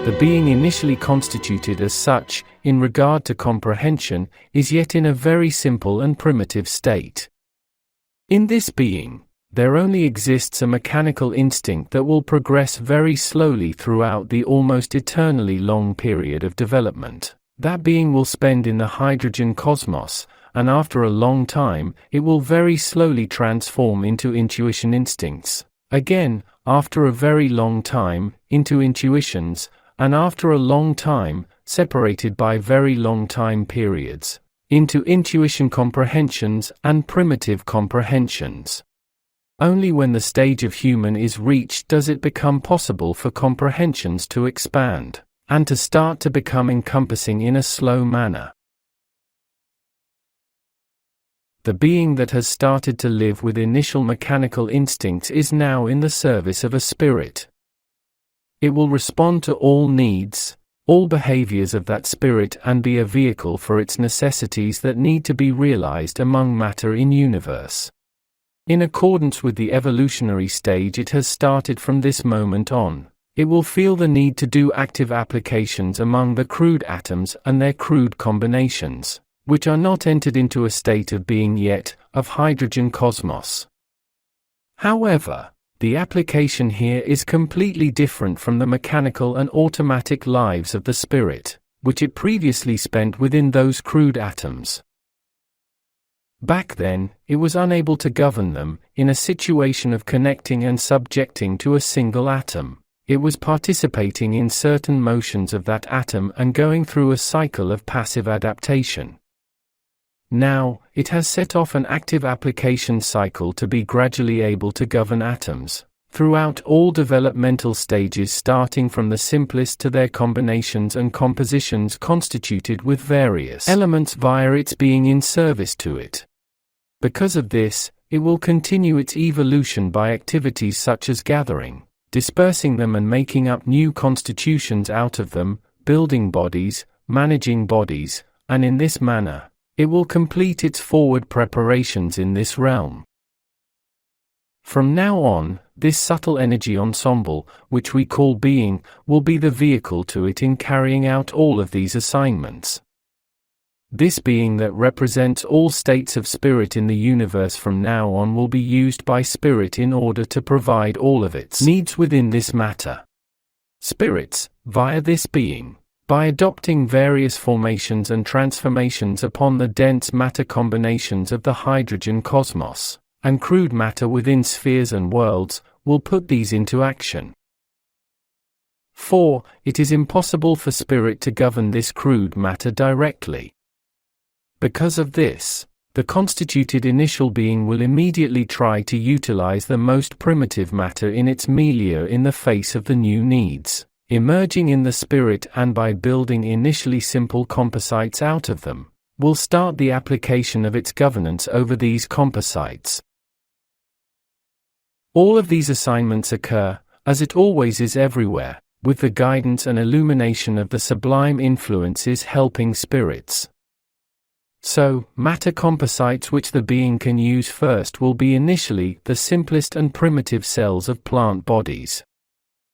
The being initially constituted as such, in regard to comprehension, is yet in a very simple and primitive state. In this being, there only exists a mechanical instinct that will progress very slowly throughout the almost eternally long period of development. That being will spend in the hydrogen cosmos, and after a long time, it will very slowly transform into intuition instincts. Again, after a very long time, into intuitions, and after a long time, separated by very long time periods, into intuition comprehensions and primitive comprehensions. Only when the stage of human is reached does it become possible for comprehensions to expand, and to start to become encompassing in a slow manner. The being that has started to live with initial mechanical instincts is now in the service of a spirit. It will respond to all needs, all behaviors of that spirit and be a vehicle for its necessities that need to be realized among matter in universe. In accordance with the evolutionary stage it has started from this moment on, it will feel the need to do active applications among the crude atoms and their crude combinations, which are not entered into a state of being yet, of hydrogen cosmos. However, the application here is completely different from the mechanical and automatic lives of the spirit, which it previously spent within those crude atoms. Back then, it was unable to govern them, in a situation of connecting and subjecting to a single atom. It was participating in certain motions of that atom and going through a cycle of passive adaptation. Now, it has set off an active application cycle to be gradually able to govern atoms, throughout all developmental stages starting from the simplest to their combinations and compositions constituted with various elements via its being in service to it. Because of this, it will continue its evolution by activities such as gathering, dispersing them and making up new constitutions out of them, building bodies, managing bodies, and in this manner, it will complete its forward preparations in this realm. From now on, this subtle energy ensemble, which we call being, will be the vehicle to it in carrying out all of these assignments. This being that represents all states of spirit in the universe from now on will be used by spirit in order to provide all of its needs within this matter. Spirits, via this being, by adopting various formations and transformations upon the dense matter combinations of the hydrogen cosmos, and crude matter within spheres and worlds, will put these into action. 4. It is impossible for spirit to govern this crude matter directly. Because of this, the constituted initial being will immediately try to utilize the most primitive matter in its milieu in the face of the new needs, emerging in the spirit, and by building initially simple composites out of them, will start the application of its governance over these composites. All of these assignments occur, as it always is everywhere, with the guidance and illumination of the sublime influences helping spirits. So, matter composites which the being can use first will be initially the simplest and primitive cells of plant bodies.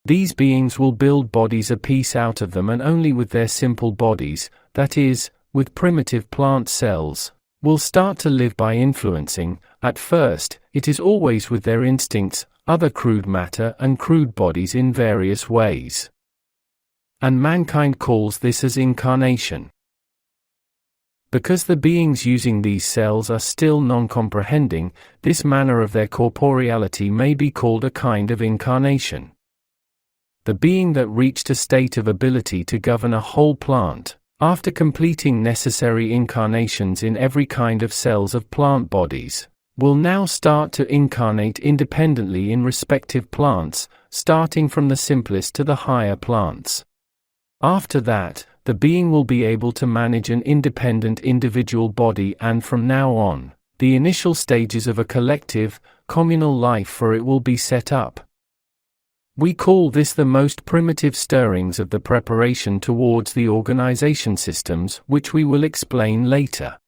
These beings will build bodies apiece out of them, and only with their simple bodies, that is, with primitive plant cells, will start to live by influencing. At first, it is always with their instincts, other crude matter and crude bodies in various ways. And mankind calls this as incarnation. Because the beings using these cells are still non-comprehending, this manner of their corporeality may be called a kind of incarnation. The being that reached a state of ability to govern a whole plant, after completing necessary incarnations in every kind of cells of plant bodies, will now start to incarnate independently in respective plants, starting from the simplest to the higher plants. After that, the being will be able to manage an independent individual body, and from now on, the initial stages of a collective, communal life for it will be set up. We call this the most primitive stirrings of the preparation towards the organization systems, which we will explain later.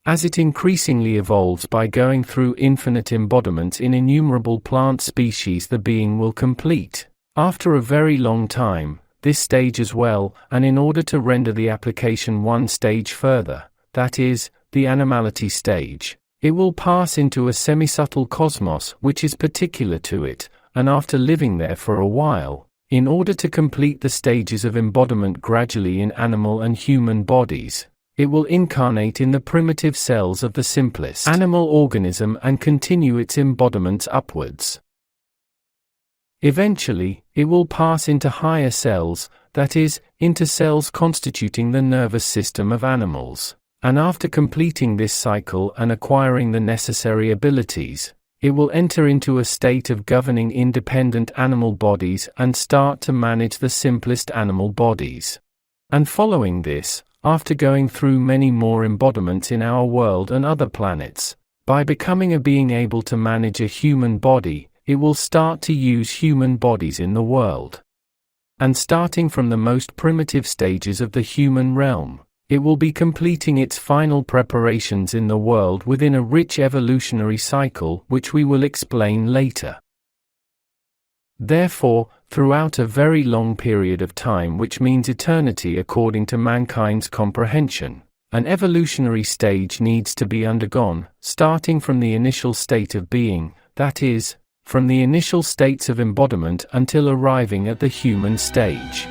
As it increasingly evolves by going through infinite embodiments in innumerable plant species, the being will complete, After a very long time, this stage as well, and in order to render the application one stage further, that is, the animality stage, it will pass into a semi-subtle cosmos which is particular to it, and after living there for a while, in order to complete the stages of embodiment gradually in animal and human bodies, it will incarnate in the primitive cells of the simplest animal organism and continue its embodiments upwards. Eventually, it will pass into higher cells, that is, into cells constituting the nervous system of animals, and after completing this cycle and acquiring the necessary abilities, it will enter into a state of governing independent animal bodies and start to manage the simplest animal bodies. And following this, after going through many more embodiments in our world and other planets, by becoming a being able to manage a human body, it will start to use human bodies in the world. And starting from the most primitive stages of the human realm, it will be completing its final preparations in the world within a rich evolutionary cycle which we will explain later. Therefore, throughout a very long period of time, which means eternity according to mankind's comprehension, an evolutionary stage needs to be undergone, starting from the initial state of being, that is, from the initial states of embodiment until arriving at the human stage.